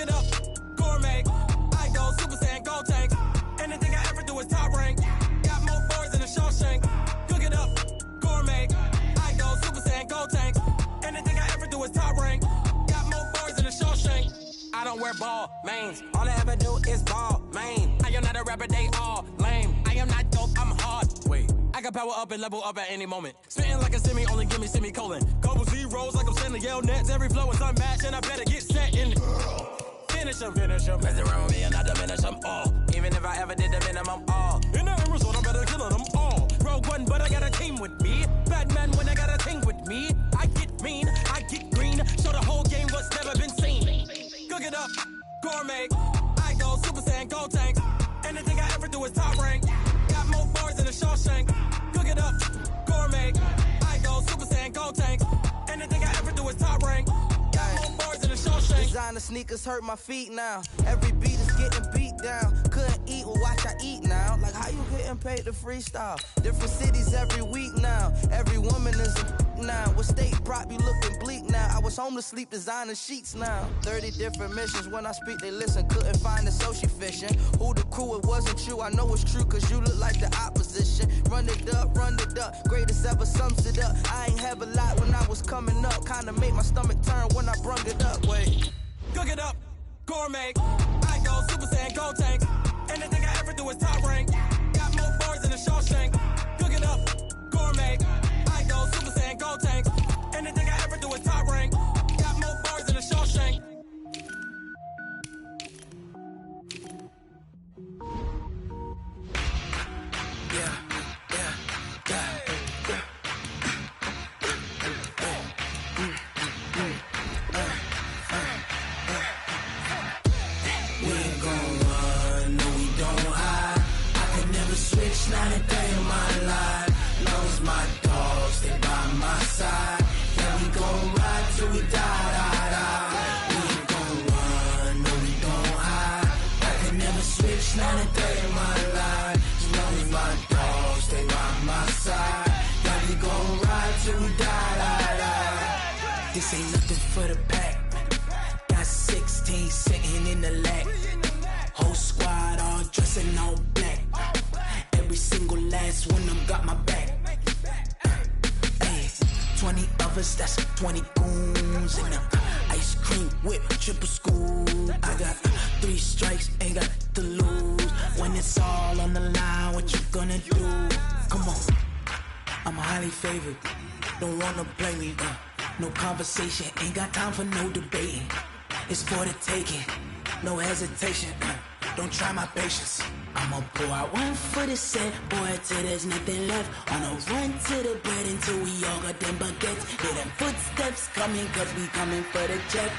it up, gourmet. I go Super Saiyan, gold tank. Anything I ever do is top rank. Got more bars than a Shawshank. Cook it up, gourmet. I go Super Saiyan, gold tank. Anything I ever do is top rank. Got more bars than a Shawshank. I don't wear ball mains. All I ever do is ball main. I am not a rapper, they all lame. I am not dope, I'm hard. Wait, I can power up and level up at any moment. Spitting like a semi, only give me semicolon. Couple zeros like I'm sending yell nets. Every flow is unmatched and I better get set in. Finish them. Mess around with me and I diminish them all. Even if I ever did the minimum all. In the end result, I better kill them all. Rogue One, but I got a team with me. Batman when I got a team with me. I get mean, I get green. Show the whole game what's never been seen. Cook it up, gourmet. I go Super Saiyan, gold tank. Anything I ever do is top rank. Got more bars than a Shawshank. Cook it up, gourmet. I go Super Saiyan, gold tank. Anything I ever do is top rank. Got more bars than a Shawshank. Designer sneakers hurt my feet now. Every beat is getting beat down. Couldn't eat, well watch I eat now. Like how you getting paid to freestyle? Different cities every week now. Every woman is a now. What state prop you looking bleak now? I was home to sleep designer sheets now. 30 different missions. When I speak they listen. Couldn't find it so she fishing. Who the crew? It wasn't you. I know it's true cause you look like the opposition. Run it up. Greatest ever sums it up. I ain't have a lot when I was coming up. Kinda made my stomach turn when I brung it up. Wait. Cook it up, gourmet. I go Super Saiyan, gold tank. Anything I ever do is top rank. Got more bars than a Shawshank. Cook it up, gourmet. I go Super Saiyan, gold tank. Anything I ever do is top rank. Got more bars than a Shawshank. Yeah. Switch, not a day in my life. Lost my dogs, they by my side. Yeah, we gon' ride till we die. We ain't gon' run, no, we gon' hide. I can never switch, not a day in my life. As long as my dogs, they by my side. Yeah, we gon' ride till we die. This ain't nothing for the pack. Got 16 sitting in the lag. Whole squad all dressing all black. Every single last one of them got my back. Ay, 20 of us, that's 20 goons in them. Ice cream whip, triple scoop. I got 3 strikes, ain't got to lose. When it's all on the line, what you gonna do? Come on, I'm highly favored. Don't wanna play me, no conversation, ain't got time for no debating. It's for the taking, no hesitation. Don't try my patience. I'ma pour out one for the set, boy, till there's nothing left. On a run to the bread until we all got them baguettes. Hear them footsteps coming, cause we coming for the check.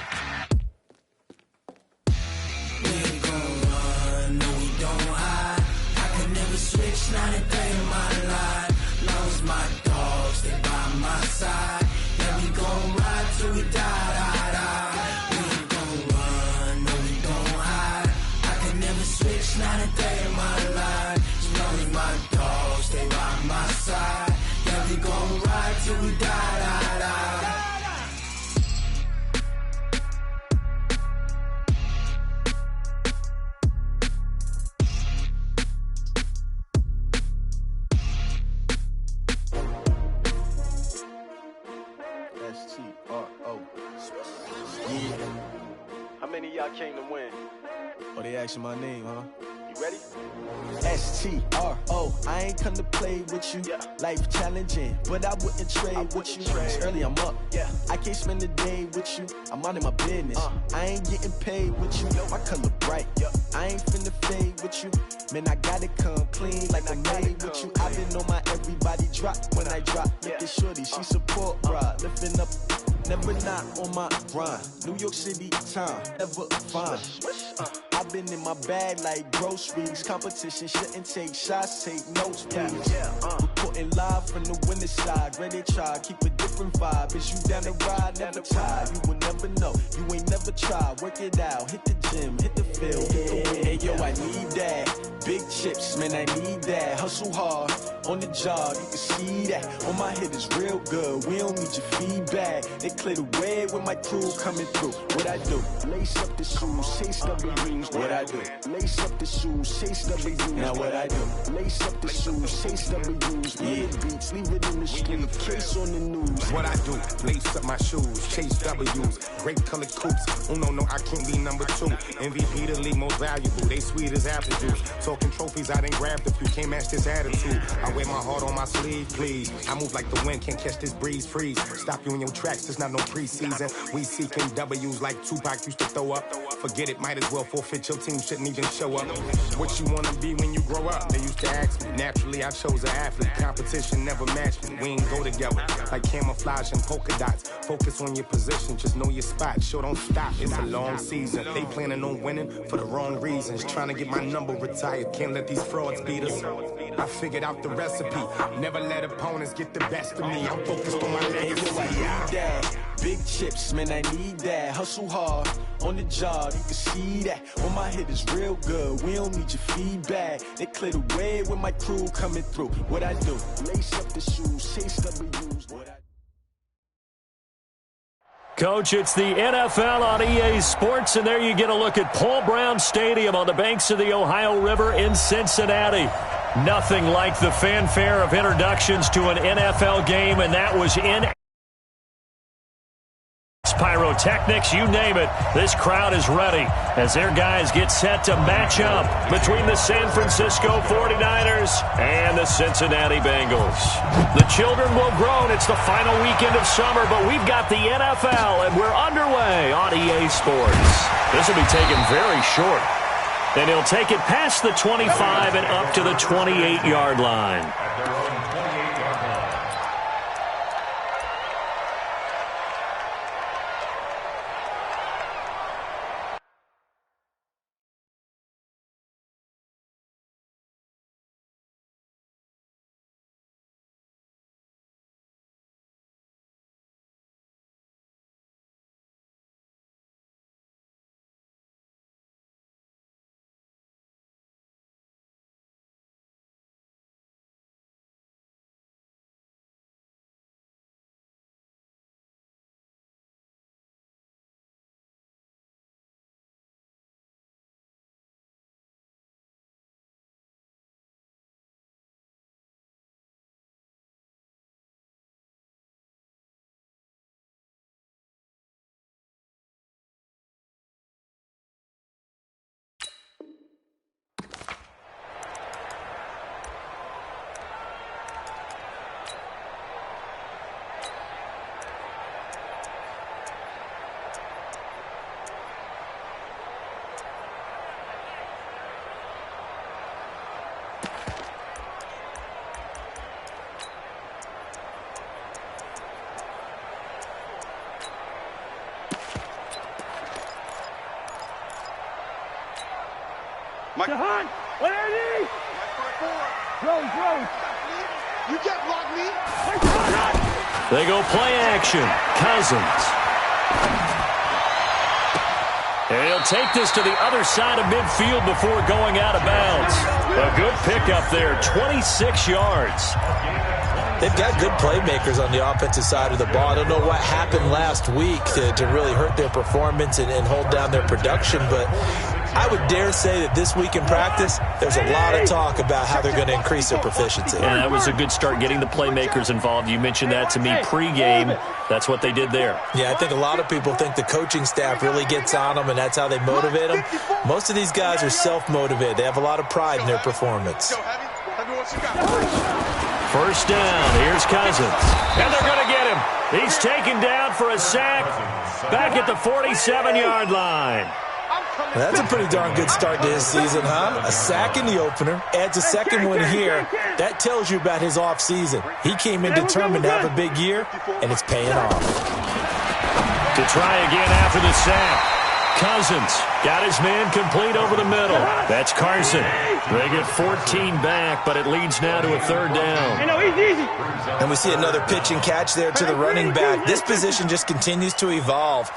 We ain't gon' run, no, we don't hide. I can never switch, not a day in my life. Lost my dogs, they by my side. Yeah, we gon' ride till we die. We ain't gon' run, no, we don't hide. I can never switch, not a day in my life. As long as my dogs, they by my side. Yeah, we gon' ride till we die. S-T-R-O. Yeah. How many of y'all came to win? Oh, they asking my name, huh? You ready? S-T-R-O. I ain't come to play with you. Yeah. Life challenging, but I wouldn't trade with you. It's early, I'm up. Yeah. I can't spend the day with you. I'm minding my business. I ain't getting paid with you. My color bright. I ain't finna fade with you. Man, I gotta come clean like I'm made with you. I've been on my everybody drop when I drop. Look at shorty, she support ride. Lifting up, never not on my grind. New York City time, never fine. I've been in my bag like groceries. Competition shouldn't take shots, take notes, please. Putting live from the winning side. Ready to try, keep a different vibe. Is you down the ride, never tired. You will never know, you ain't never tried. Work it out, hit the gym, hit the field. Hey yo, I need that. Big chips, man, I need that. Hustle hard, on the job, you can see that. On my head is real good, we don't need your feedback. They clear the way with my crew coming through. What I do? Lace up the shoes, chase W's. What I do? Lace up the shoes, chase W's. Now what I do? Lace up the shoes, chase W's. Yeah, beats, leave it in the street, case on the news. What I do? Lace up my shoes, chase W's. Great colored coops. Oh no, I can't be number 2. MVP the league most valuable. They sweet as apple juice. Talking trophies, I done grabbed a few. Can't match this attitude. I wear my heart on my sleeve, please. I move like the wind, can't catch this breeze, freeze. Stop you in your tracks, there's not no preseason. We seeking W's like Tupac used to throw up. Forget it, might as well forfeit. Your team shouldn't even show up. What you wanna be when you grow up? They used to ask me. Naturally, I chose an athlete. Competition never matched me. We ain't go together like camouflage and polka dots. Focus on your position, just know your spot. Sure, don't stop. It's a long season. They planning on winning for the wrong reasons. Trying to get my number retired. Can't let these frauds beat us. I figured out the recipe. Never let opponents get the best of me. I'm focused on my legacy. I need that. Big chips, man, I need that. Hustle hard, on the job, you can see that. On my head is real good, we don't need your feedback. They clear the way with my crew coming through. What I do? Lace up the shoes, chase W's. What I Coach, it's the NFL on EA Sports, and there you get a look at Paul Brown Stadium on the banks of the Ohio River in Cincinnati. Nothing like the fanfare of introductions to an NFL game, and that was in pyrotechnics, you name it. This crowd is ready as their guys get set to match up between the San Francisco 49ers and the Cincinnati Bengals. The children will groan. It's the final weekend of summer, but we've got the NFL, and we're underway on EA Sports. This will be taken very short, and he'll take it past the 25 and up to the 28-yard line. To Hunt, Larry! Throw. You can't block me. They go play action. Cousins. And he'll take this to the other side of midfield before going out of bounds. A good pickup there, 26 yards. They've got good playmakers on the offensive side of the ball. I don't know what happened last week to really hurt their performance and hold down their production, but I would dare say that this week in practice, there's a lot of talk about how they're going to increase their proficiency. And that was a good start, getting the playmakers involved. You mentioned that to me pregame. That's what they did there. Yeah, I think a lot of people think the coaching staff really gets on them, and that's how they motivate them. Most of these guys are self-motivated. They have a lot of pride in their performance. First down, here's Cousins. And they're going to get him. He's taken down for a sack back at the 47-yard line. That's a pretty darn good start to his season, huh? A sack in the opener, adds a second one here. That tells you about his offseason. He came in determined to have a big year, and it's paying off. To try again after the sack. Cousins got his man complete over the middle. That's Carson. They get 14 back, but it leads now to a third down. And we see another pitch and catch there to the running back. This position just continues to evolve.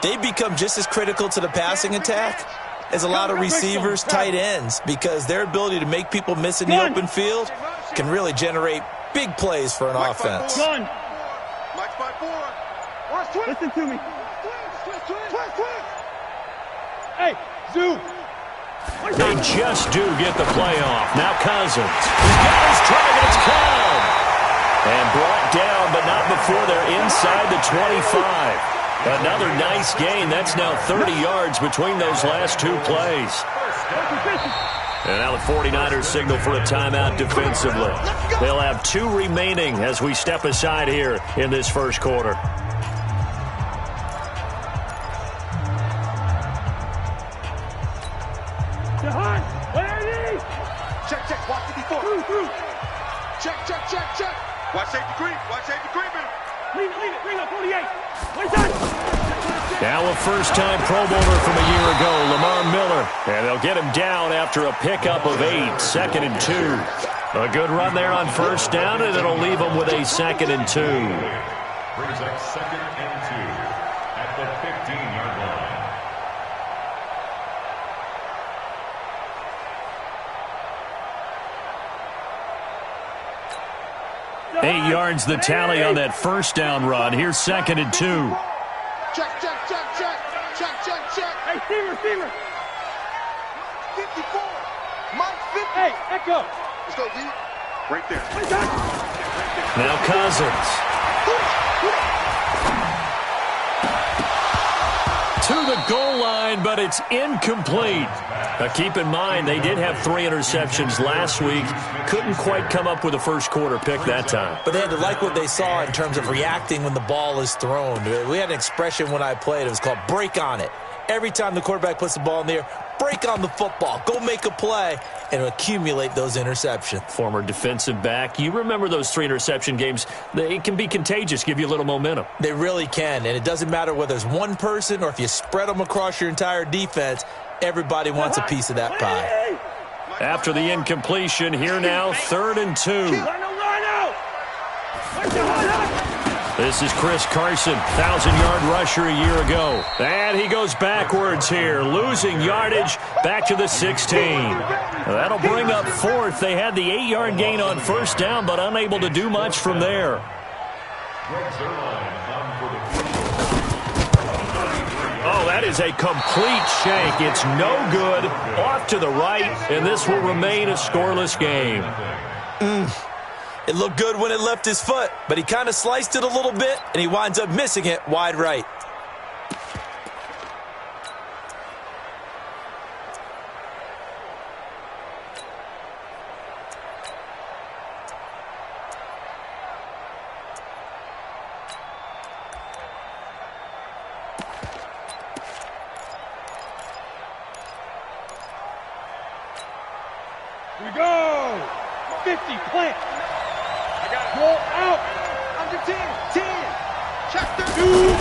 They become just as critical to the passing attack as a lot of receivers, tight ends, because their ability to make people miss in the open field can really generate big plays for an offense. Listen to me. Hey, Zoo. They just do get the playoff. Now Cousins. He's got his target. It's caught. And brought down, but not before they're inside the 25. Another nice gain. That's now 30 yards between those last two plays. And now the 49ers signal for a timeout defensively. They'll have 2 remaining as we step aside here in this first quarter. Check, watch 54. Through. Check. Watch safety creeping. Leave it, bring up 48. Now a first-time Pro Bowler from a year ago, Lamar Miller. And they'll get him down after a pickup of 8, 2nd and 2. A good run there on first down, and it'll leave them with a 2nd and 2. Brings up 2nd and 2 at the 15-yard line. 8 yards the tally on that first down run. Here's 2nd and 2. Check. Hey, receiver. 54. Mike 50. Hey, Echo. Let's go, D. Right there. Now Cousins. To the goal line, but it's incomplete. Now keep in mind, they did have 3 interceptions last week. Couldn't quite come up with a first quarter pick that time. But they had to like what they saw in terms of reacting when the ball is thrown. We had an expression when I played. It was called break on it. Every time the quarterback puts the ball in the air, break on the football. Go make a play and accumulate those interceptions. Former defensive back. You remember those 3 interception games. It can be contagious, give you a little momentum. They really can, and it doesn't matter whether it's one person or if you spread them across your entire defense. Everybody wants a piece of that pie. After the incompletion, here now, 3rd and 2. This is Chris Carson, 1,000-yard rusher a year ago. And he goes backwards here, losing yardage back to the 16. That'll bring up 4th. They had the 8-yard gain on first down, but unable to do much from there. Oh, that is a complete shank. It's no good. Off to the right, and this will remain a scoreless game. It looked good when it left his foot, but he kind of sliced it a little bit, and he winds up missing it wide right. Here we go. 50, plant. Roll out. Under 10. Check the dude.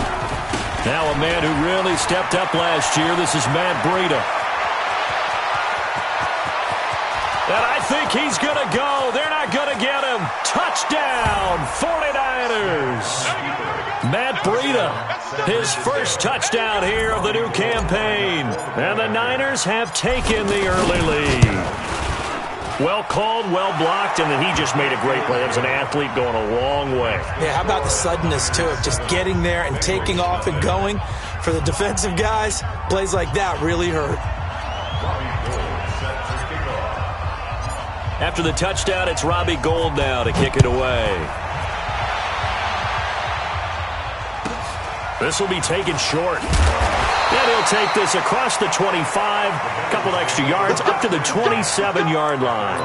Now a man who really stepped up last year. This is Matt Breida. And I think he's going to go. They're not going to get him. Touchdown, 49ers. Matt Breida, his first touchdown here of the new campaign. And the Niners have taken the early lead. Well called, well blocked, and then he just made a great play. As an athlete going a long way. Yeah, how about the suddenness, too, of just getting there and taking off and going? For the defensive guys, plays like that really hurt. After the touchdown, it's Robbie Gould now to kick it away. This will be taken short. And he'll take this across the 25, a couple extra yards, up to the 27-yard line.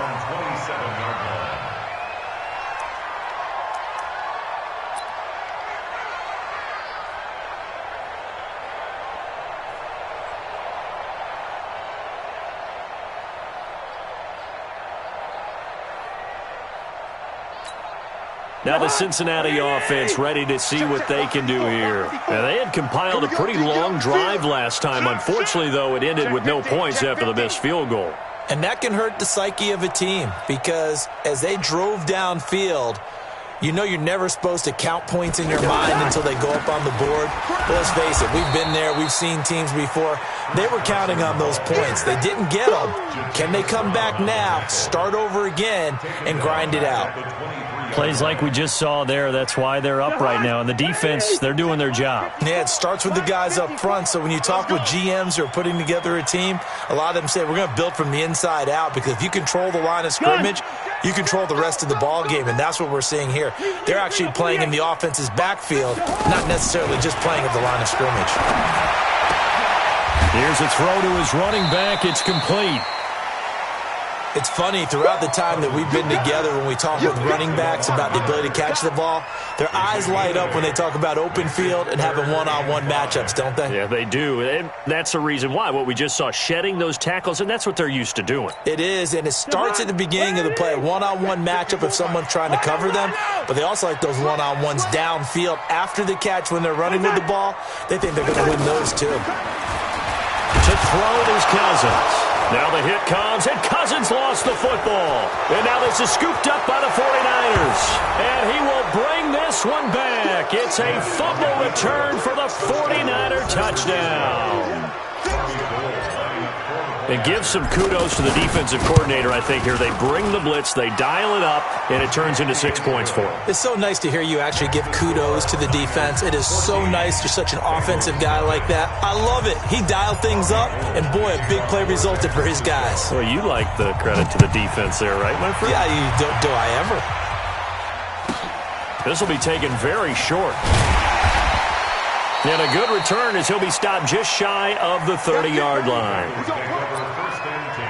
Now the Cincinnati offense ready to see what they can do here. Now, they had compiled a pretty long drive last time. Unfortunately, though, it ended with no points after the missed field goal. And that can hurt the psyche of a team because as they drove downfield, you know you're never supposed to count points in your mind until they go up on the board. But let's face it, we've been there. We've seen teams before. They were counting on those points. They didn't get them. Can they come back now, start over again, and grind it out? Plays like we just saw there, that's why they're up right now. And the defense, they're doing their job. Yeah, it starts with the guys up front. So when you talk with GMs who are putting together a team, a lot of them say we're going to build from the inside out because if you control the line of scrimmage, you control the rest of the ball game, and that's what we're seeing here. They're actually playing in the offense's backfield, not necessarily just playing at the line of scrimmage. Here's a throw to his running back. It's complete. It's funny, throughout the time that we've been together, when we talk with running backs about the ability to catch the ball, their eyes light up when they talk about open field and having one-on-one matchups, don't they? Yeah, they do. And that's the reason why. What we just saw, shedding those tackles, and that's what they're used to doing. It is, and it starts at the beginning of the play, a one-on-one matchup if someone's trying to cover them, but they also like those one-on-ones downfield after the catch when they're running with the ball. They think they're going to win those, too. To throw it is Cousins. Now the hit comes, and Cousins lost the football. And now this is scooped up by the 49ers. And he will bring this one back. It's a fumble return for the 49er touchdown. And give some kudos to the defensive coordinator, I think, here. They bring the blitz, they dial it up, and it turns into 6 points for them. It's so nice to hear you actually give kudos to the defense. It is so nice. You're such an offensive guy like that. I love it. He dialed things up, and boy, a big play resulted for his guys. Well, you like the credit to the defense there, right, my friend? Yeah, do I ever? This will be taken very short. And a good return as he'll be stopped just shy of the 30-yard line. First and 10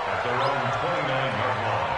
at their own 29-yard line.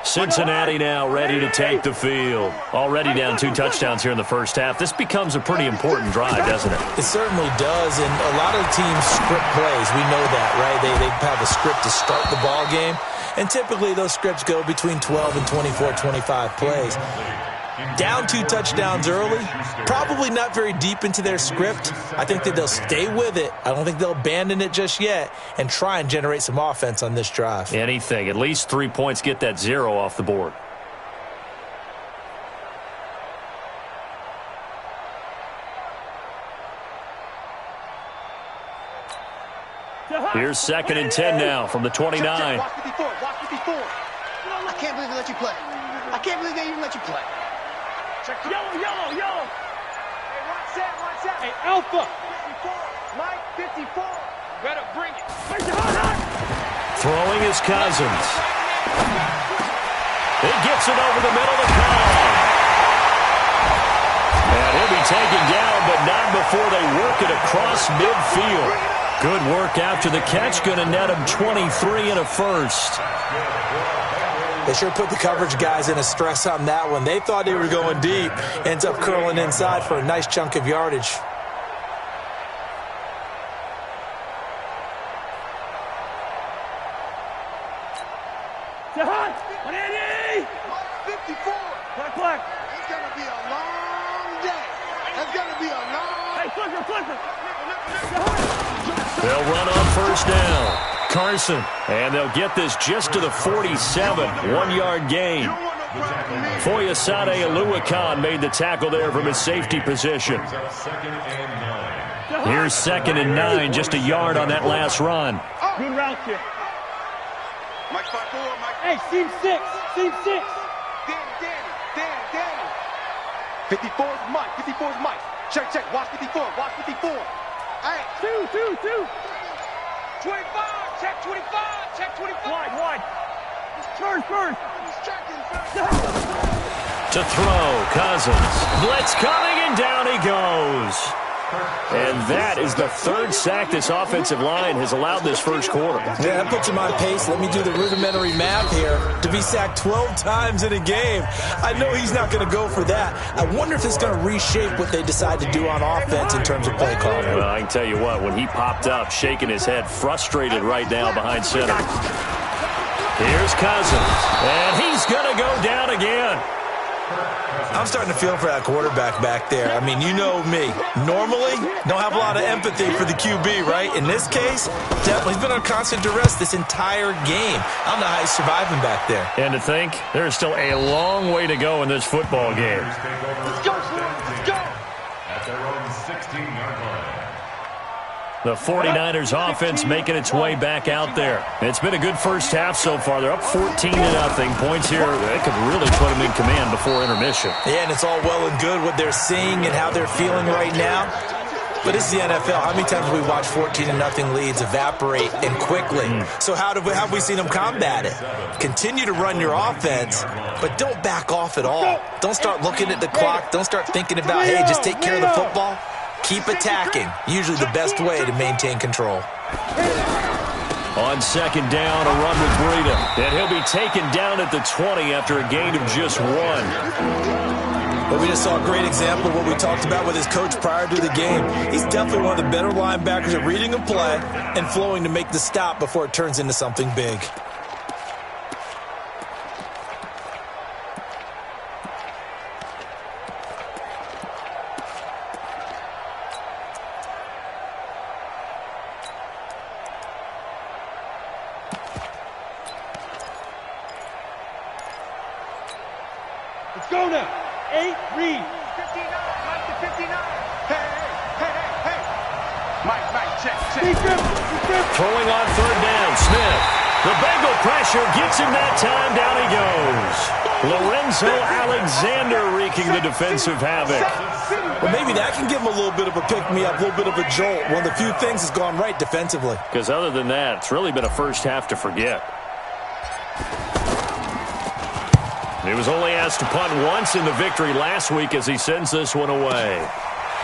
Cincinnati now ready to take the field. Already down 2 touchdowns here in the first half. This becomes a pretty important drive, doesn't it? It certainly does, and a lot of teams script plays. We know that, right? They have a script to start the ball game, and typically those scripts go between 12 and 24, 25 plays. Down 2 touchdowns early, probably not very deep into their script. I think that they'll stay with it. I don't think they'll abandon it just yet and try and generate some offense on this drive. Anything. At least 3 points, get that 0 off the board. Here's 2nd and 10 now from the 29. Watch 54. Watch 54. I can't believe they let you play. I can't believe they even let you play. Check yellow. Hey, watch that. Hey, Alpha. 54. Mike, 54. Better bring it. Throwing is Cousins. He gets it over the middle to Cobb. And he'll be taken down, but not before they work it across midfield. Good work after the catch. Going to net him 23 and a first. They sure put the coverage guys in a stress on that one. They thought they were going deep. Ends up curling inside for a nice chunk of yardage. Jahan, 180. 54. Black. It's going to be a long day. It's going to be a long... Hey, Clicker. They'll run on first down. Carson, and they'll get this just to the 47, 1-yard gain. Foyesade Aluakan made the tackle there from his safety position. Here's 2nd and 9, just a yard on that last run. Good route here. Mike 5-4, Mike. Hey, seam 6. Danny. 54's Mike. Check. Watch 54. Hey. 2. 25. Check 25. Wide. Turn first. He's checking first. To throw, Cousins. Blitz coming, and down he goes. And that is the third sack this offensive line has allowed this first quarter. Yeah, that puts him on pace. Let me do the rudimentary math here. To be sacked 12 times in a game, I know he's not going to go for that. I wonder if it's going to reshape what they decide to do on offense in terms of play calling. Well, I can tell you what, when he popped up, shaking his head, frustrated right now behind center. Here's Cousins, and he's going to go down again. I'm starting to feel for that quarterback back there. I mean, you know me. Normally, don't have a lot of empathy for the QB, right? In this case, definitely he's been on constant duress this entire game. I don't know how he's surviving back there. And to think, there's still a long way to go in this football game. Let's go, let's go. At their own 16-yard line. The 49ers offense making its way back out there. It's been a good first half so far. They're up 14-0. Points here, that could really put them in command before intermission. Yeah, and it's all well and good what they're seeing and how they're feeling right now. But it's the NFL. How many times have we watched 14-0 leads evaporate and quickly? So how have we seen them combat it? Continue to run your offense, but don't back off at all. Don't start looking at the clock. Don't start thinking about, hey, just take care of the football. Keep attacking. Usually the best way to maintain control. On second down, a run with Breida. And he'll be taken down at the 20 after a gain of just 1. But we just saw a great example of what we talked about with his coach prior to the game. He's definitely one of the better linebackers at reading a play and flowing to make the stop before it turns into something big. Let's go now. 8, read. 59, Mike to 59. Hey. Mike, check. Throwing on third down, Smith. The Bengal pressure gets him that time. Down he goes. Lorenzo Alexander wreaking the defensive havoc. Well, maybe that can give him a little bit of a pick-me-up, a little bit of a jolt. One of the few things has gone right defensively. Because other than that, it's really been a first half to forget. He was only asked to punt once in the victory last week as he sends this one away.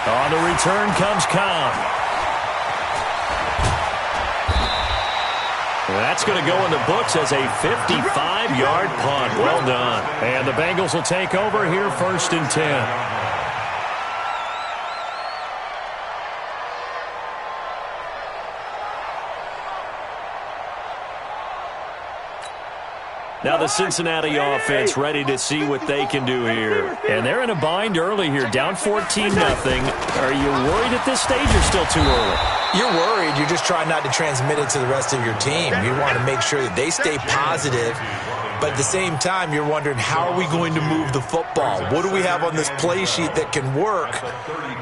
On the return comes Khan. That's going to go in the books as a 55-yard punt. Well done. And the Bengals will take over here 1st and 10. Now the Cincinnati offense ready to see what they can do here. And they're in a bind early here, down 14-0. Are you worried at this stage or still too early? You're worried. You're just trying not to transmit it to the rest of your team. You want to make sure that they stay positive. But at the same time, you're wondering, how are we going to move the football? What do we have on this play sheet that can work?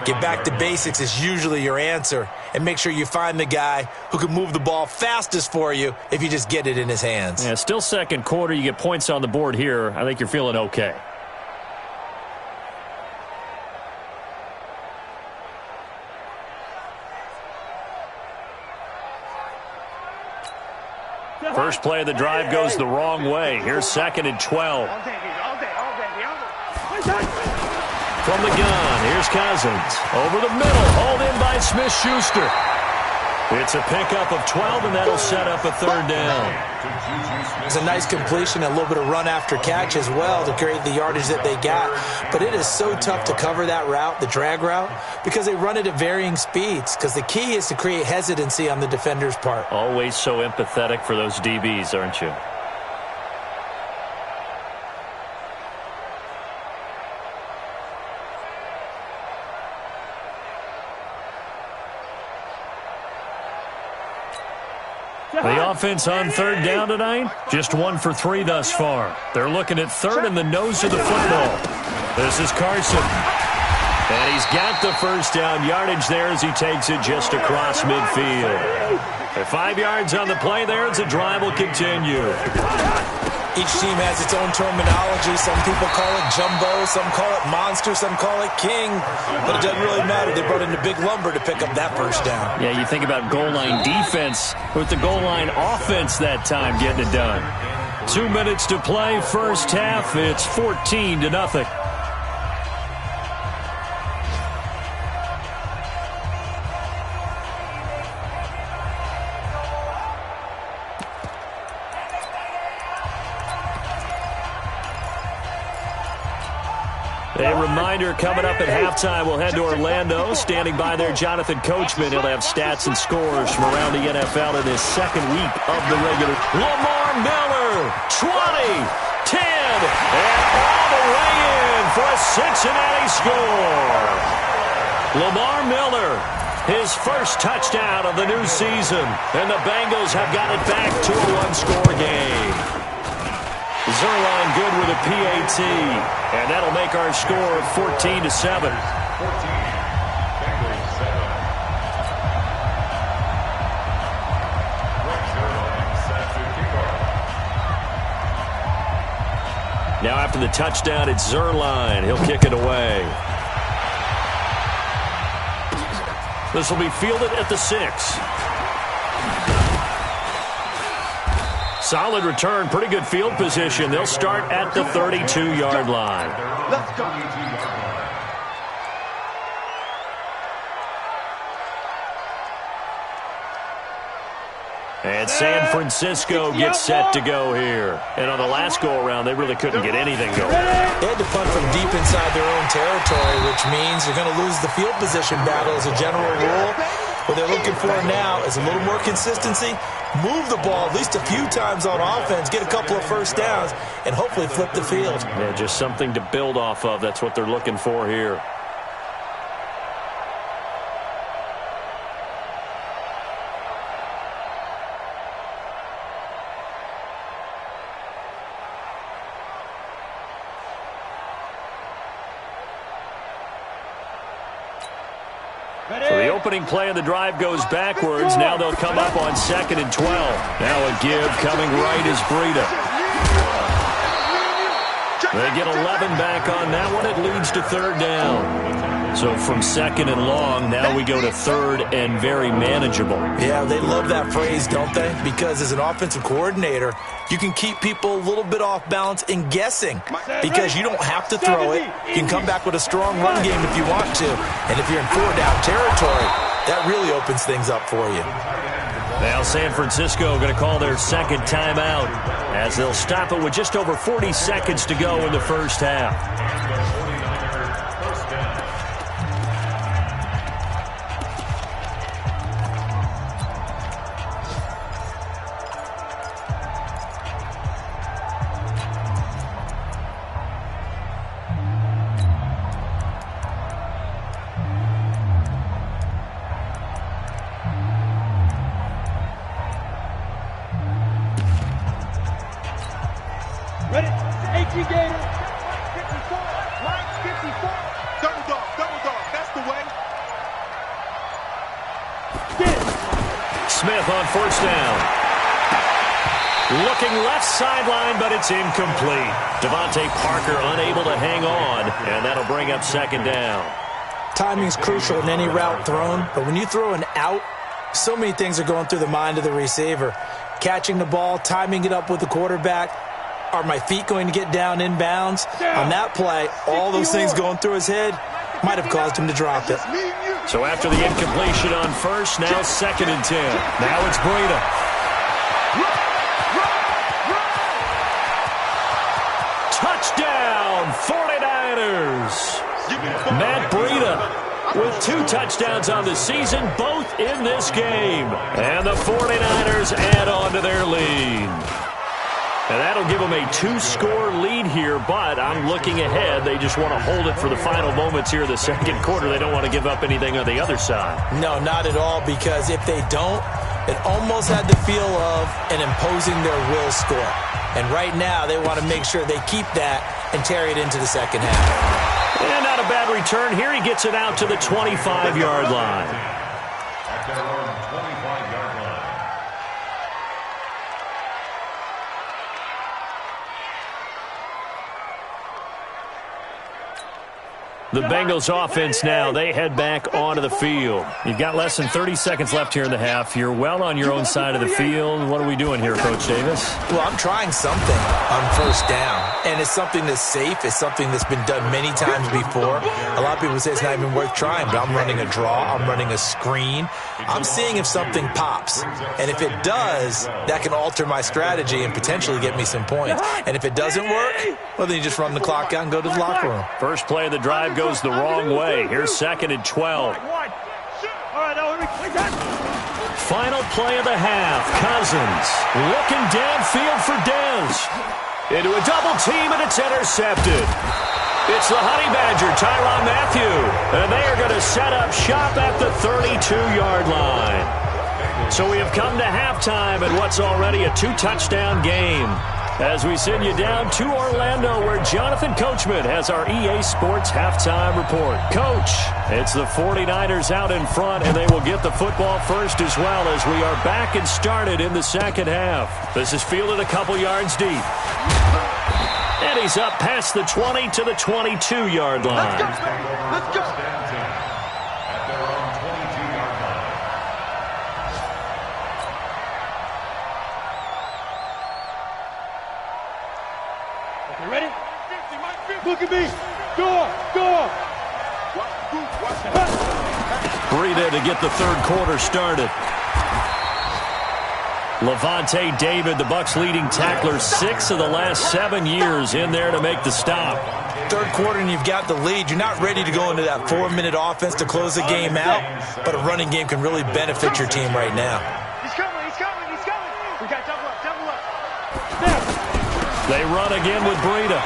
Get back to basics is usually your answer. And make sure you find the guy who can move the ball fastest for you if you just get it in his hands. Yeah, still second quarter. You get points on the board here. I think you're feeling okay. First play of the drive goes the wrong way. Here's 2nd and 12. From the gun, here's Cousins. Over the middle, hauled in by Smith-Schuster. It's a pickup of 12, and that'll set up a 3rd down. It's a nice completion, a little bit of run after catch as well to create the yardage that they got. But it is so tough to cover that route, the drag route, because they run it at varying speeds. Because the key is to create hesitancy on the defender's part. Always so empathetic for those DBs, aren't you? The offense on 3rd down tonight, just 1 for 3 thus far. They're looking at 3rd and the nose of the football. This is Carson. And he's got the 1st down yardage there as he takes it just across midfield. At 5 yards on the play there, as the drive will continue. Each team has its own terminology. Some people call it jumbo, some call it monster, some call it king. But it doesn't really matter. They brought in the big lumber to pick up that 1st down. Yeah, you think about goal line defense with the goal line offense that time getting it done. 2 minutes to play, first half. It's 14-0. A reminder coming up at halftime, we'll head to Orlando. Standing by there, Jonathan Coachman. He'll have stats and scores from around the NFL in his second week of the regular. Lamar Miller, 20, 10, and all the way in for a Cincinnati score. Lamar Miller, his first touchdown of the new season, and the Bengals have got it back to a one-score game. Zerline good with a PAT, and that'll make our score 14-7. Now after the touchdown, it's Zerline. He'll kick it away. This will be fielded at the 6. Solid return, pretty good field position. They'll start at the 32-yard line. Let's go. And San Francisco gets set to go here. And on the last go-around, they really couldn't get anything going. They had to punt from deep inside their own territory, which means you're going to lose the field position battle as a general rule. What they're looking for now is a little more consistency, move the ball at least a few times on offense, get a couple of first downs, and hopefully flip the field. Yeah, just something to build off of. That's what they're looking for here. So the opening play of the drive goes backwards. Now they'll come up on 2nd and 12. Now a give coming right is Breida. They get 11 back on that one. It leads to 3rd down. So from 2nd and long, now we go to 3rd and very manageable. Yeah, they love that phrase, don't they? Because as an offensive coordinator, you can keep people a little bit off balance and guessing because you don't have to throw it. You can come back with a strong run game if you want to. And if you're in 4-down territory, that really opens things up for you. Now San Francisco going to call their 2nd timeout as they'll stop it with just over 40 seconds to go in the first half. Ready? AG Gator. 54. Line 54. Double dog. That's the way. Get it. Smith on 1st down. Looking left sideline, but it's incomplete. Devontae Parker unable to hang on, and that'll bring up 2nd down. Timing's crucial in any route thrown, but when you throw an out, so many things are going through the mind of the receiver. Catching the ball, timing it up with the quarterback. Are my feet going to get down inbounds? On that play, all those things going through his head might have caused him to drop it. So after the incompletion on 1st, now 2nd and 10. Now it's Breida. Touchdown, 49ers. Matt Breida with 2 touchdowns on the season, both in this game. And the 49ers add on to their lead. And that'll give them a 2-score lead here, but I'm looking ahead. They just want to hold it for the final moments here in the 2nd quarter. They don't want to give up anything on the other side. No, not at all, because if they don't, it almost had the feel of an imposing their will score. And right now, they want to make sure they keep that and carry it into the 2nd half. And not a bad return here. He gets it out to the 25-yard line. At their own 25-yard line. The Bengals offense now, they head back onto the field. You've got less than 30 seconds left here in the half. You're well on your own side of the field. What are we doing here, Coach Davis? Well, I'm trying something on first down, and it's something that's safe. It's something that's been done many times before. A lot of people say it's not even worth trying, but I'm running a draw. I'm running a screen. I'm seeing if something pops, and if it does, that can alter my strategy and potentially get me some points. And if it doesn't work, well, then you just run the clock out and go to the locker room. First play of the drive goes the wrong way. Here's 2nd and 12. Final play of the half. Cousins looking downfield for Dez. Into a double team, and it's intercepted. It's the Honey Badger, Tyrann Mathieu. And they are going to set up shop at the 32-yard line. So we have come to halftime in what's already a 2-touchdown game. As we send you down to Orlando, where Jonathan Coachman has our EA Sports halftime report. Coach, it's the 49ers out in front, and they will get the football first as well as we are back and started in the second half. This is fielded a couple yards deep. And he's up past the 20 to the 22-yard line. Let's go, let's go. Ready? Look at me. Go. Breida to get the third quarter started. Levante David, the Bucs leading tackler, 6 of the last 7 years in there to make the stop. Third quarter and you've got the lead. You're not ready to go into that 4-minute offense to close the game out, but a running game can really benefit your team right now. He's coming. We got double up. They run again with Breida.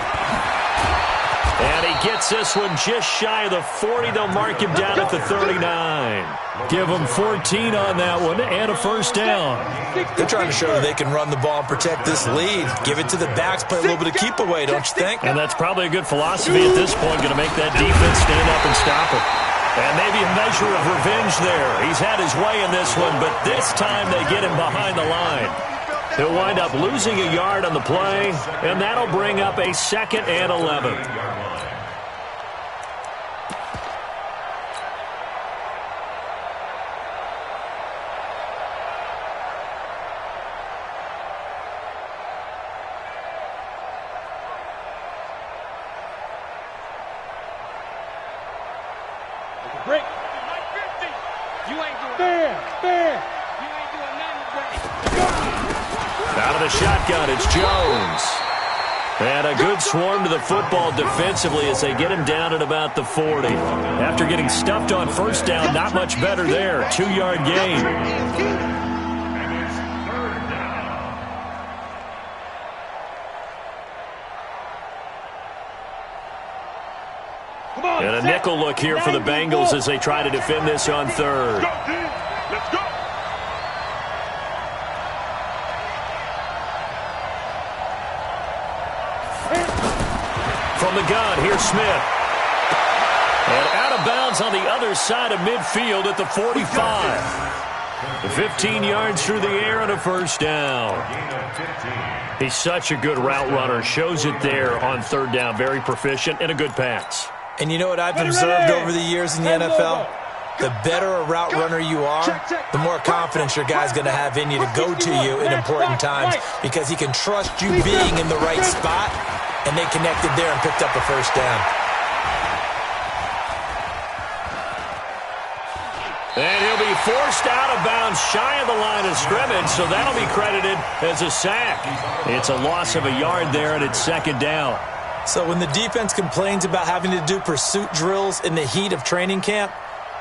And he gets this one just shy of the 40. They'll mark him down at the 39. Give him 14 on that one and a first down. They're trying to show that they can run the ball and protect this lead. Give it to the backs, play a little bit of keep away, don't you think? And that's probably a good philosophy at this point, going to make that defense stand up and stop it. And maybe a measure of revenge there. He's had his way in this one, but this time they get him behind the line. He'll wind up losing a yard on the play, and that'll bring up a 2nd and 11. Break. You ain't doing fair. You ain't doing nothing. Out of the shotgun, it's Jones. And a good swarm to the football defensively as they get him down at about the 40. After getting stuffed on first down, not much better there. 2-yard gain. And a nickel look here for the Bengals as they try to defend this on third. Let's go. From the gun, here's Smith. And out of bounds on the other side of midfield at the 45. 15 yards through the air and a first down. He's such a good route runner. Shows it there on third down. Very proficient and a good pass. And you know what I've observed over the years in the NFL? The better a route runner you are, the more confidence your guy's going to have in you to go to you in important times because he can trust you being in the right spot, and they connected there and picked up a first down. And he'll be forced out of bounds shy of the line of scrimmage, so that'll be credited as a sack. It's a loss of a yard there, and it's 2nd down. So when the defense complains about having to do pursuit drills in the heat of training camp,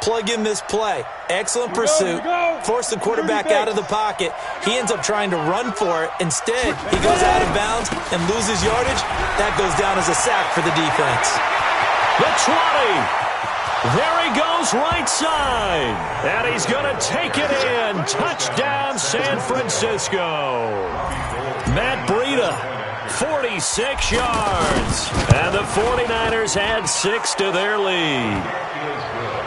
plug in this play. Excellent pursuit. Force the quarterback out of the pocket. He ends up trying to run for it. Instead, he goes out of bounds and loses yardage. That goes down as a sack for the defense. The 20. There he goes right side. And he's going to take it in. Touchdown, San Francisco. Matt Breida. 46 yards. And the 49ers add 6 to their lead.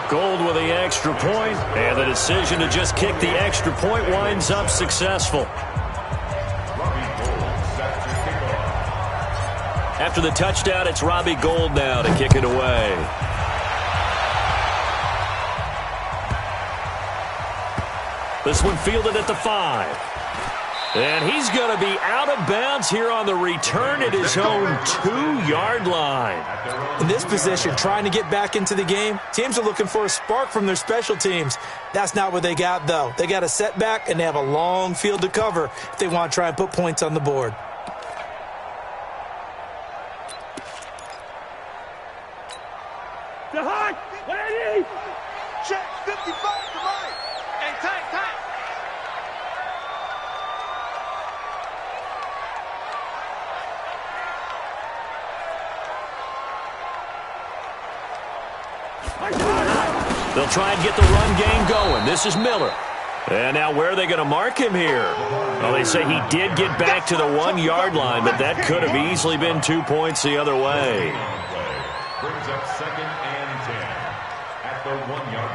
Gold with the extra point, and the decision to just kick the extra point winds up successful. After the touchdown, it's Robbie Gould now to kick it away. This one fielded at the 5. And he's going to be out of bounds here on the return at his own 2-yard line. In this position, trying to get back into the game, teams are looking for a spark from their special teams. That's not what they got, though. They got a setback, and they have a long field to cover if they want to try and put points on the board. The high, 180. Check, 55 to right. Hey, tight. They'll try and get the run game going. This is Miller. And now where are they going to mark him here? Well, they say he did get back to the 1-yard line, but that could have easily been 2 points the other way. Brings up 2nd and 10 at the 1-yard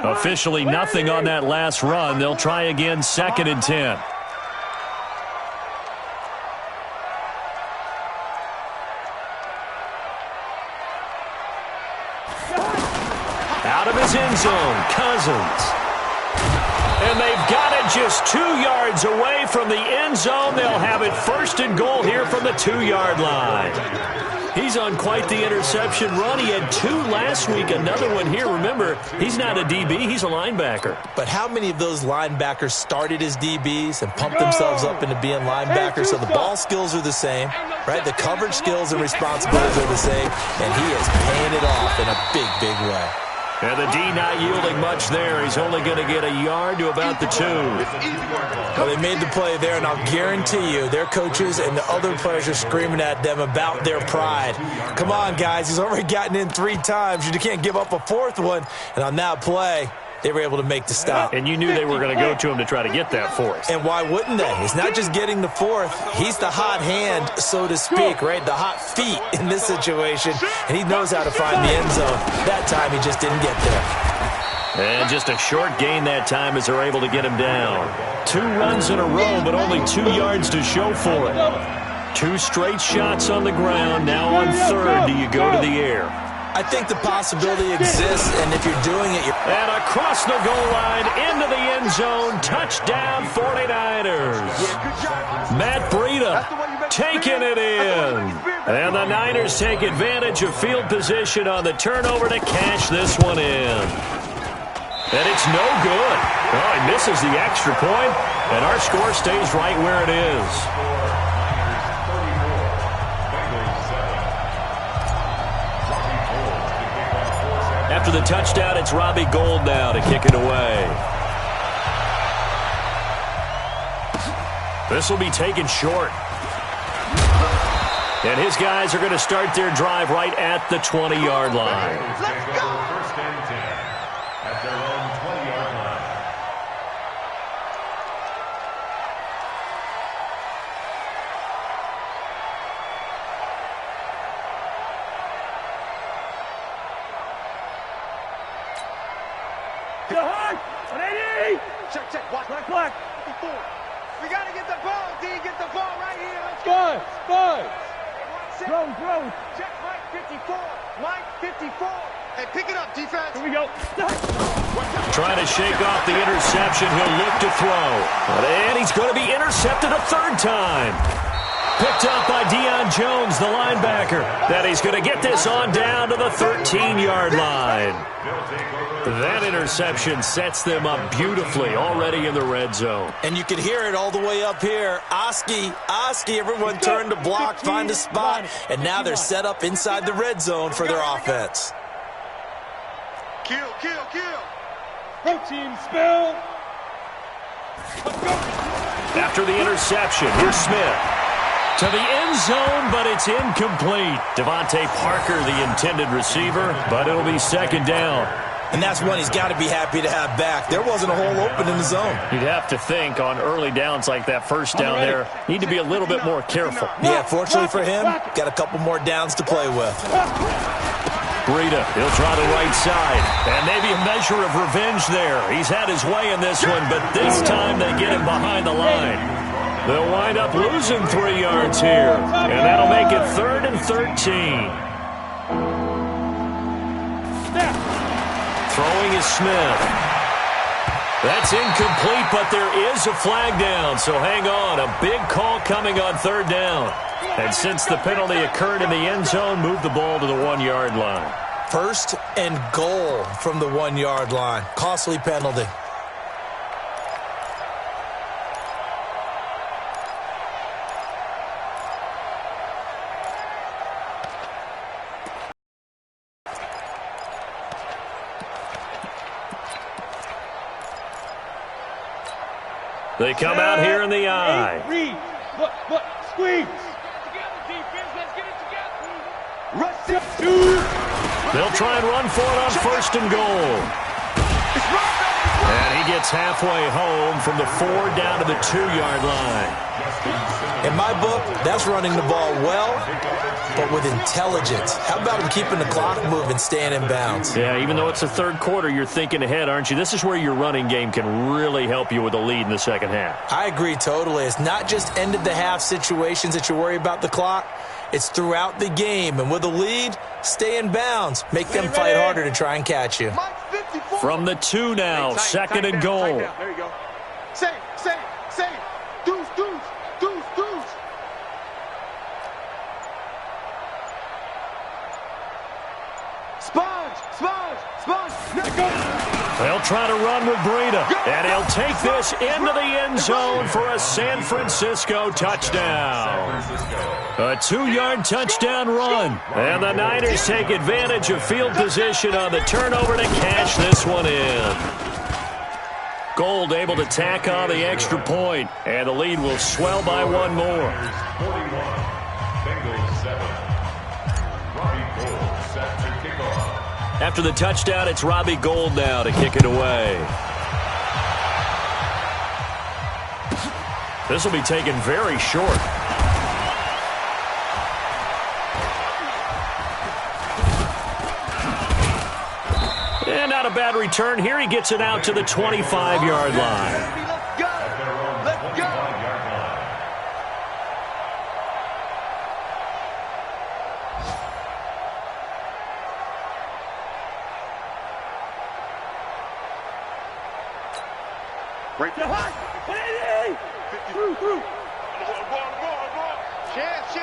line. Officially nothing on that last run. They'll try again 2nd and 10. Out of his end zone, Cousins. And they've got it just 2 yards away from the end zone. They'll have it 1st and goal here from the 2-yard line. He's on quite the interception run. He had 2 last week, another one here. Remember, he's not a DB, he's a linebacker. But how many of those linebackers started as DBs and pumped themselves up into being linebackers? So the ball skills are the same, right? The coverage skills and responsibilities are the same, and he is paying it off in a big, big way. And the D not yielding much there. He's only going to get a yard to about the 2. Well, they made the play there, and I'll guarantee you their coaches and the other players are screaming at them about their pride. Come on, guys. He's already gotten in 3 times. You can't give up a 4th one. And on that play, they were able to make the stop. And you knew they were going to go to him to try to get that 4th. And why wouldn't they? It's not just getting the 4th. He's the hot hand, so to speak, right? The hot feet in this situation. And he knows how to find the end zone. That time he just didn't get there. And just a short gain that time as they're able to get him down. 2 runs in a row, but only 2 yards to show for it. 2 straight shots on the ground. Now on 3rd, do you go to the air? I think the possibility exists, and if you're doing it, you're... And across the goal line, into the end zone, touchdown 49ers. Matt Breida taking it in. And the Niners take advantage of field position on the turnover to cash this one in. And it's no good. Oh, he misses the extra point, and our score stays right where it is. After the touchdown, it's Robbie Gould now to kick it away. This will be taken short. And his guys are going to start their drive right at the 20-yard line. Let's go! 1st and 10 at their own 20-yard line. Check. Watch. Black. 54. We got to get the ball, D. Get the ball right here. Let's go. Five. Throw. Check Mike 54. Mike 54. Hey, pick it up, defense. Here we go. Trying to shake off the interception. He'll look to throw. And he's going to be intercepted a 3rd time. Picked up by Deion Jones, the linebacker. That he's going to get this on down to the 13-yard line. That interception sets them up beautifully already in the red zone. And you can hear it all the way up here. Oski, everyone turned to block, find a spot, and now they're set up inside the red zone for their offense. Kill. Protein spill. Let's go. After the interception, here's Smith. To the end zone, but it's incomplete. Devontae Parker, the intended receiver, but it'll be 2nd down. And that's one he's got to be happy to have back. There wasn't a hole open in the zone. You'd have to think on early downs like that 1st down there, need to be a little bit more careful. Yeah, fortunately for him, got a couple more downs to play with. Breida, he'll try the right side. And maybe a measure of revenge there. He's had his way in this one, but this time they get him behind the line. They'll wind up losing 3 yards here. And that'll make it 3rd and 13. Throwing is Smith. That's incomplete, but there is a flag down, so hang on. A big call coming on third down. And since the penalty occurred in the end zone, move the ball to the 1-yard line. First and goal from the 1-yard line. Costly penalty. They come out here in the eye. Read. Look. Squeeze. Together, defense. Let's get it together. Rush it, dude. They'll try and run for it on first and goal. And he gets halfway home from the 4 down to the 2-yard line. In my book, that's running the ball well, but with intelligence. How about him keeping the clock moving, staying in bounds? Yeah, even though it's the third quarter, you're thinking ahead, aren't you? This is where your running game can really help you with a lead in the second half. I agree totally. It's not just end-of-the-half situations that you worry about the clock. It's throughout the game. And with a lead, stay in bounds. Make them fight harder to try and catch you. From the 2 now, second and goal. There you go. Save. Deuce. Sponge. Let go. They'll try to run with Breida, and he'll take this into the end zone for a San Francisco touchdown. A 2-yard touchdown run, and the Niners take advantage of field position on the turnover to cash this one in. Gold able to tack on the extra point, and the lead will swell by one more. 41, Bengals 7. Robbie Gould set to kick off. After the touchdown, it's Robbie Gould now to kick it away. This will be taken very short. And not a bad return here. He gets it out to the 25-yard line. Let's go. Break the hot. Through. Chance.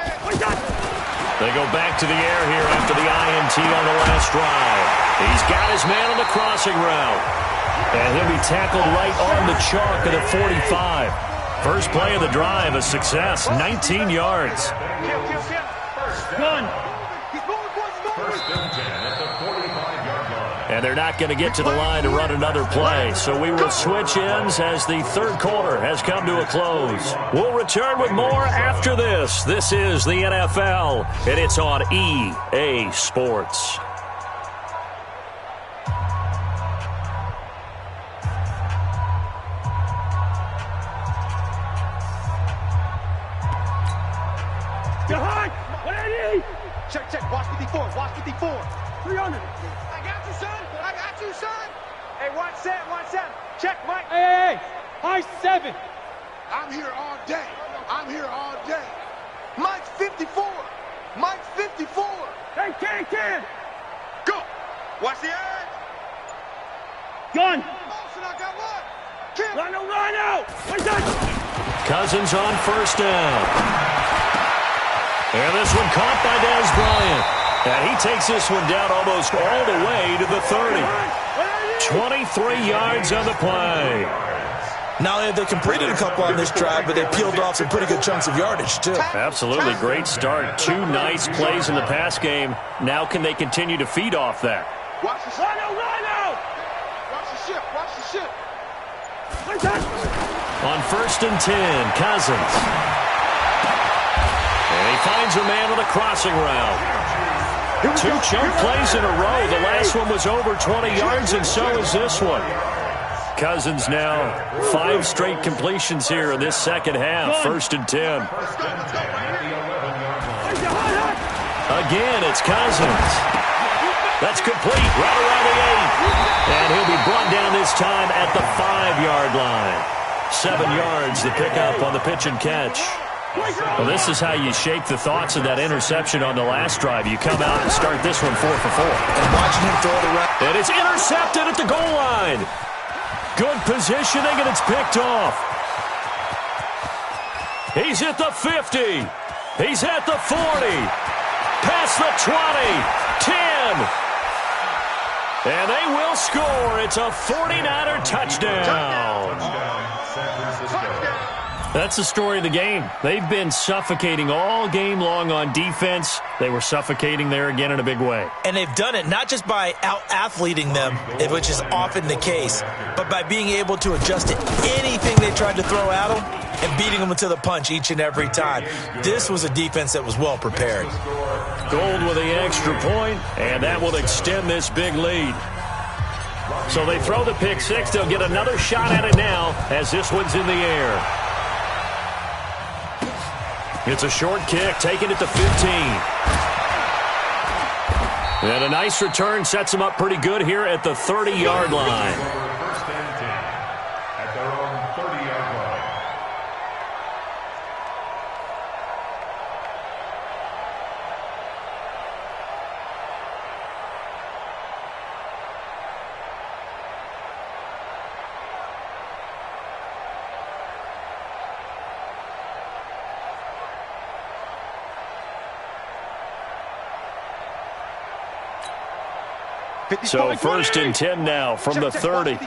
They go back to the air here after the INT on the last drive. He's got his man on the crossing route. And he'll be tackled right on the chalk of the 45. First play of the drive, a success, 19 yards. Gun. First and 10 at the 45-yard line. And they're not going to get to the line to run another play. So we will switch ends as the third quarter has come to a close. We'll return with more after this. This is the NFL, and it's on EA Sports. Check. Watch 54. 300. I got you, son. Hey, watch set. Check, Mike. Hey. High 7. I'm here all day. Mike 54. Hey, can. Go. Watch the edge. Gun. Motion, I got what? Kill. Line out. Cousins on first down. And this one caught by Dez Bryant. And he takes this one down almost all the way to the 30. 23 yards on the play. Not only have they completed a couple on this drive, but they peeled off some pretty good chunks of yardage, too. Absolutely great start. 2 nice plays in the pass game. Now can they continue to feed off that? Watch the ship. On first and 10, Cousins. And he finds a man on the crossing route. 2 chunk plays in a row. The last one was over 20 yards, and so is this one. Cousins now 5 straight completions here in this second half. First and 10. Again, it's Cousins. That's complete right around the 8. And he'll be brought down this time at the 5-yard line. 7 yards, the pickup on the pitch and catch. Well, this is how you shake the thoughts of that interception on the last drive. You come out and start this one 4 for 4. And watching him throw it around. And it's intercepted at the goal line. Good positioning, and it's picked off. He's at the 50. He's at the 40. Past the 20. 10. And they will score. It's a 49er touchdown. San Francisco. That's the story of the game. They've been suffocating all game long on defense. They were suffocating there again in a big way. And they've done it not just by out-athleting them, which is often the case, but by being able to adjust to anything they tried to throw at them and beating them to the punch each and every time. This was a defense that was well prepared. Gold with the extra point, and that will extend this big lead. So they throw the pick six. They'll get another shot at it now as this one's in the air. It's a short kick, taken at the 15. And a nice return sets them up pretty good here at the 30-yard line. First and 10 at their own 30-yard line. So first and 10 now from the 30.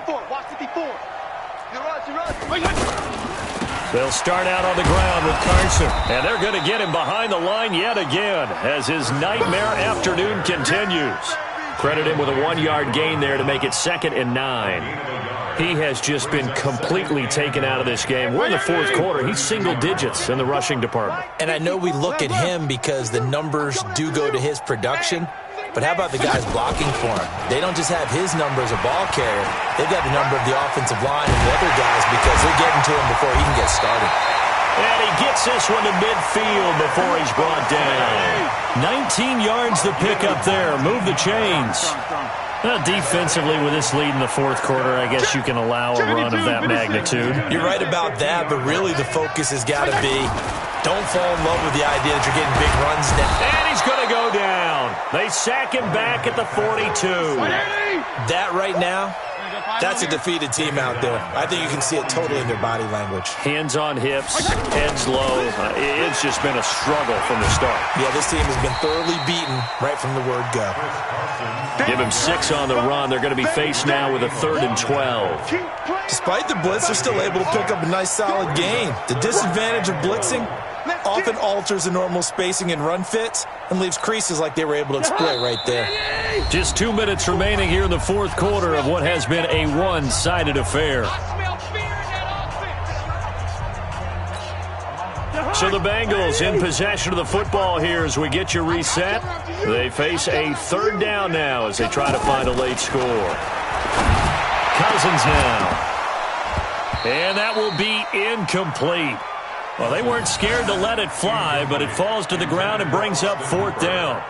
They'll start out on the ground with Carson. And they're going to get him behind the line yet again as his nightmare afternoon continues. Credit him with a 1-yard gain there to make it 2nd and 9. He has just been completely taken out of this game. We're in the fourth quarter. He's single digits in the rushing department. And I know we look at him because the numbers do go to his production. But how about the guys blocking for him? They don't just have his number as a ball carrier. They've got the number of the offensive line and the other guys because they're getting to him before he can get started. And he gets this one to midfield before he's brought down. 19 yards to pick up there. Move the chains. Defensively, with this lead in the fourth quarter, I guess you can allow a run of that magnitude. You're right about that, but really the focus has got to be don't fall in love with the idea that you're getting big runs now. And he's going to go down. They sack him back at the 42. That right now, that's a defeated team out there. I think you can see it totally in their body language. Hands on hips, heads low. It's just been a struggle from the start. Yeah, this team has been thoroughly beaten right from the word go. Give him 6 on the run. They're going to be faced now with a 3rd and 12. Despite the blitz, they're still able to pick up a nice solid gain. The disadvantage of blitzing often alters the normal spacing and run fits and leaves creases like they were able to exploit right there. Just 2 minutes remaining here in the fourth quarter of what has been a one-sided affair. So the Bengals in possession of the football here as we get you reset. They face a 3rd down now as they try to find a late score. Cousins now. And that will be incomplete. Well, they weren't scared to let it fly, but it falls to the ground and brings up 4th down.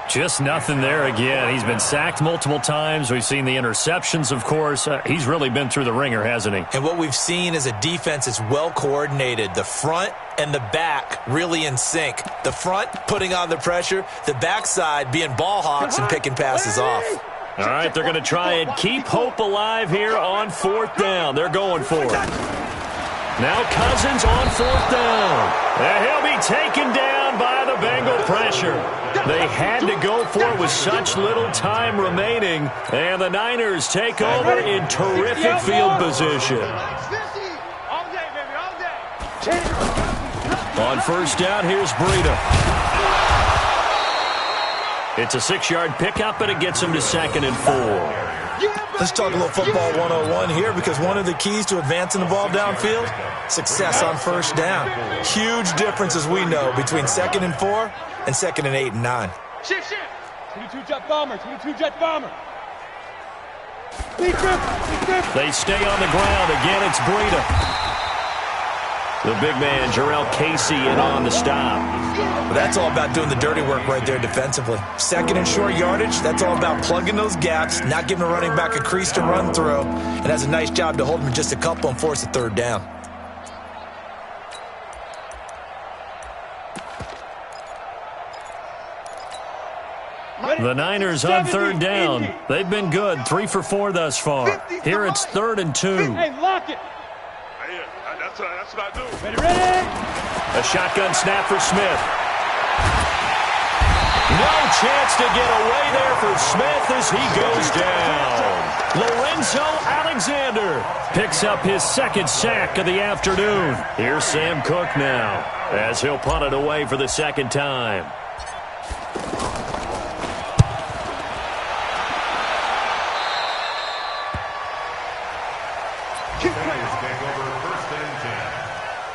Just nothing there again. He's been sacked multiple times. We've seen the interceptions, of course. He's really been through the ringer, hasn't he? And what we've seen is a defense that's well coordinated. The front and the back really in sync. The front putting on the pressure, the backside being ball hawks and picking passes off. All right, they're going to try and keep hope alive here on 4th down. They're going for it. Now Cousins on 4th down. And he'll be taken down by the Bengal pressure. They had to go for it with such little time remaining. And the Niners take over in terrific field position. On 1st down, here's Breida. It's a 6-yard pickup, and it gets him to 2nd and 4. Let's talk a little football 101 here because one of the keys to advancing the ball downfield, success on 1st down. Huge difference, as we know, between 2nd and 4 and 2nd and 8 and 9. Shift. 22 jet bomber. They stay on the ground. Again, it's Breida. The big man, Jarrell Casey, in on the stop. Well, that's all about doing the dirty work right there defensively. 2nd and short yardage, that's all about plugging those gaps, not giving a running back a crease to run through, and has a nice job to hold him in just a couple and force a 3rd down. The Niners on third down. They've been good, 3 for 4 thus far. Here it's 3rd and 2. Hey, lock it. That's what I do. Ready? A shotgun snap for Smith. No chance to get away there for Smith as he goes down. Lorenzo Alexander picks up his 2nd sack of the afternoon. Here's Sam Cook now as he'll punt it away for the 2nd time. Niners take over 1st and 10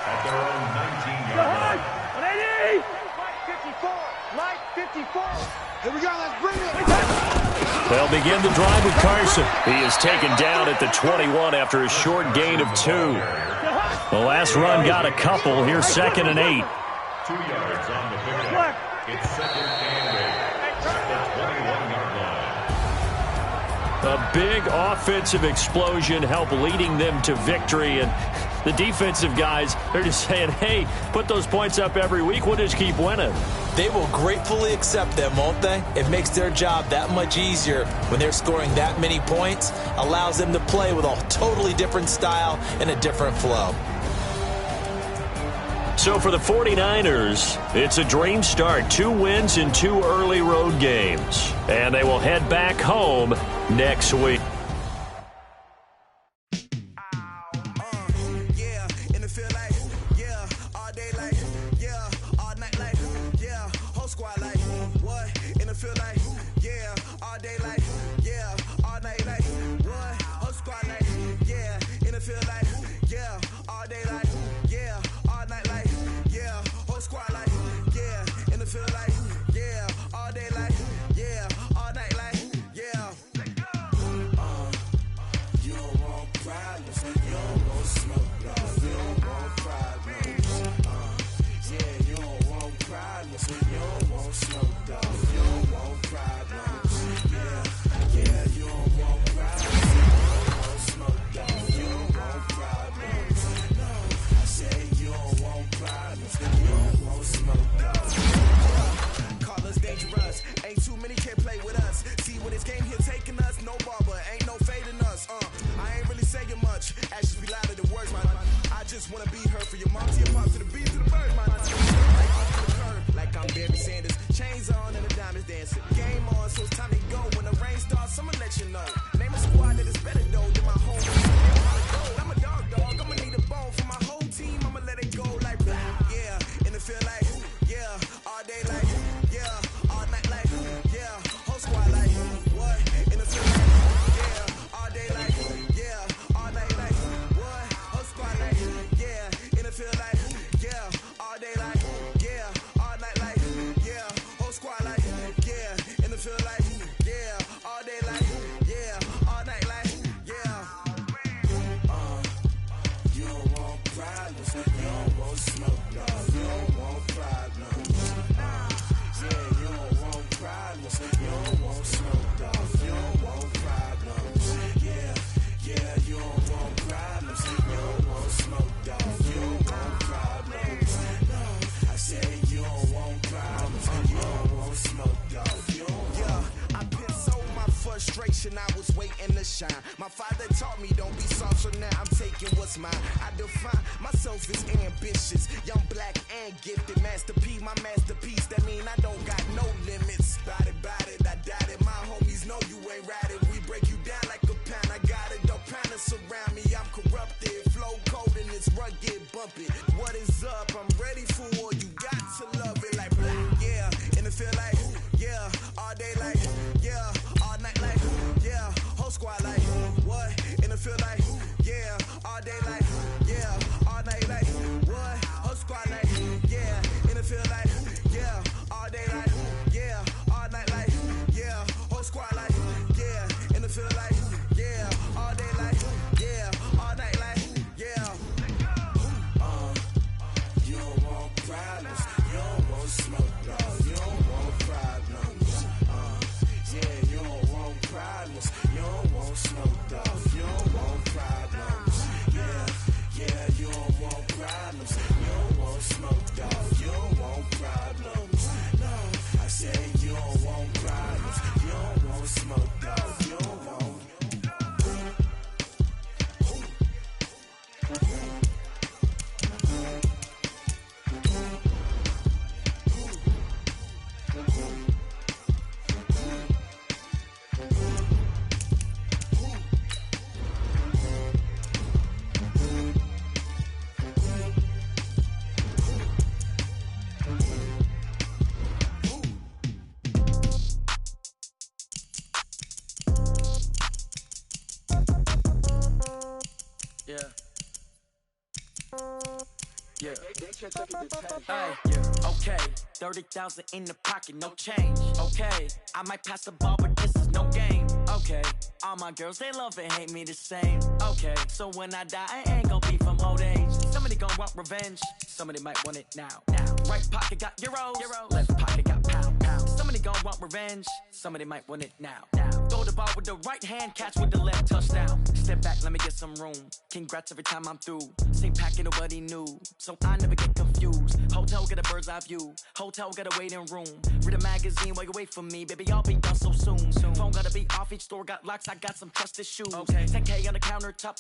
at their own 19-yard line. 54. Light 54. Here we go. Let's bring it. They'll begin the drive with Carson. He is taken down at the 21 after a short gain of 2. The last run got a couple. Here's 2nd and 8. 2 yards on the pickup. It's 2nd and 8 at the 21-yard line. A big offensive explosion helped leading them to victory, and the defensive guys, they're just saying, hey, put those points up every week, we'll just keep winning. They will gratefully accept them, won't they? It makes their job that much easier when they're scoring that many points, allows them to play with a totally different style and a different flow. So for the 49ers, it's a dream start. 2 wins in 2 early road games. And they will head back home next week. I was waiting to shine. My father taught me don't be soft, so now I'm taking what's mine. I define myself as ambitious, young, black, and gifted. Master P, my masterpiece. That mean I don't got no limits. Bout it, I doubt it. My homies know you ain't ratted. We break you down like a pound. I got it, don't pound to surround me. I'm corrupted, flow cold and it's rugged, bump it. What is up? I'm ready for war. You got to love it like black, yeah. And it feel like, yeah, all day like, yeah, all night like, yeah, whole squad like, what? And it feel like, yeah, all day like, yeah, all night like, what? Whole squad like, yeah, and it feel like, yeah, all day like, yeah, all night like, yeah, whole squad like, yeah, and it feel like, yeah, all day like, yeah, all night like, yeah. You don't want problems, you don't want smoke, dog. You don't want problems. Yeah, you don't want problems, you don't want smoke, dog. You don't want problems. Yeah. Hey, yeah. Okay, 30,000 in the pocket, no change. Okay, I might pass the ball, but this is no game. Okay, all my girls, they love and hate me the same. Okay, so when I die, I ain't gon' be from old age. Somebody gon' want revenge, somebody might want it now. Right pocket got euros, left pocket got pound. Somebody gon' want revenge, somebody might want it now. Throw the ball with the right hand, catch with the left, touchdown. Step back, let me get some room. Congrats every time I'm through. Same packet, nobody knew, so I never get confused. Hotel got a bird's eye view, hotel got a waiting room. Read a magazine while you wait for me, baby, I'll be done so soon. Phone gotta be off, each store got locks, I got some trusted shoes. 10K on the countertop,